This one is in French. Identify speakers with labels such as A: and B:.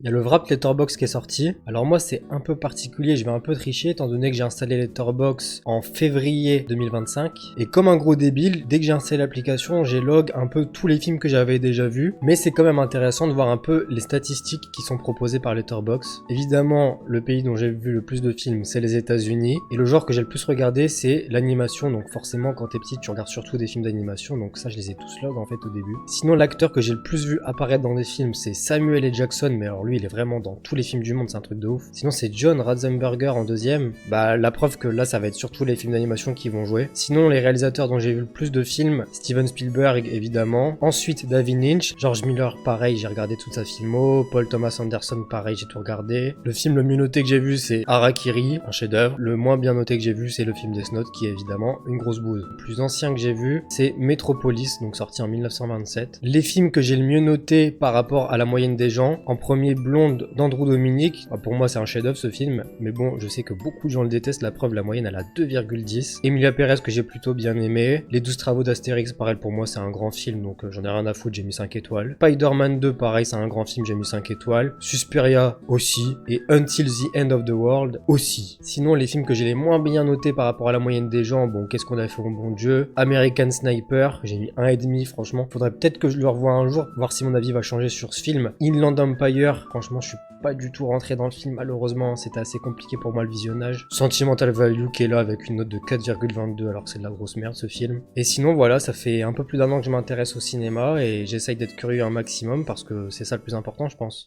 A: Il y a le Wrapped Letterboxd qui est sorti. Alors moi c'est un peu particulier, je vais un peu tricher étant donné que j'ai installé Letterboxd en février 2025. Et comme un gros débile, dès que j'ai installé l'application, j'ai log un peu tous les films que j'avais déjà vus. Mais c'est quand même intéressant de voir un peu les statistiques qui sont proposées par Letterboxd. Évidemment, le pays dont j'ai vu le plus de films, c'est les États-Unis. Et le genre que j'ai le plus regardé, c'est l'animation. Donc forcément, quand t'es petit, tu regardes surtout des films d'animation. Donc ça, je les ai tous log en fait au début. Sinon, l'acteur que j'ai le plus vu apparaître dans des films, c'est Samuel L. Jackson. Mais alors lui, il est vraiment dans tous les films du monde, c'est un truc de ouf. Sinon, c'est John Ratzenberger en deuxième. Bah, la preuve que là, ça va être surtout les films d'animation qui vont jouer. Sinon, les réalisateurs dont j'ai vu le plus de films, Steven Spielberg, évidemment. Ensuite, David Lynch. George Miller, pareil, j'ai regardé toute sa filmo. Paul Thomas Anderson, pareil, j'ai tout regardé. Le film le mieux noté que j'ai vu, c'est Harakiri, un chef-d'œuvre. Le moins bien noté que j'ai vu, c'est le film Death Note, qui est évidemment une grosse bouse. Le plus ancien que j'ai vu, c'est Metropolis, donc sorti en 1927. Les films que j'ai le mieux noté par rapport à la moyenne des gens, en premier, Blonde d'Andrew Dominic. Pour moi, c'est un chef-d'œuvre ce film, mais bon, je sais que beaucoup de gens le détestent. La preuve, la moyenne, elle a 2,10. Emilia Pérez, que j'ai plutôt bien aimé. Les 12 travaux d'Astérix, pareil, pour moi, c'est un grand film, donc j'en ai rien à foutre, j'ai mis 5 étoiles. Spider-Man 2, pareil, c'est un grand film, j'ai mis 5 étoiles. Suspiria aussi, et Until the End of the World aussi. Sinon, les films que j'ai les moins bien notés par rapport à la moyenne des gens, bon, qu'est-ce qu'on a fait au bon Dieu? American Sniper, j'ai mis 1,5, franchement. Faudrait peut-être que je le revoie un jour, voir si mon avis va changer sur ce film. Inland Empire, franchement, je suis pas du tout rentré dans le film, malheureusement, c'était assez compliqué pour moi le visionnage. Sentimental Value qui est là avec une note de 4,22 alors que c'est de la grosse merde ce film. Et sinon voilà, ça fait un peu plus d'un an que je m'intéresse au cinéma et j'essaye d'être curieux un maximum parce que c'est ça le plus important je pense.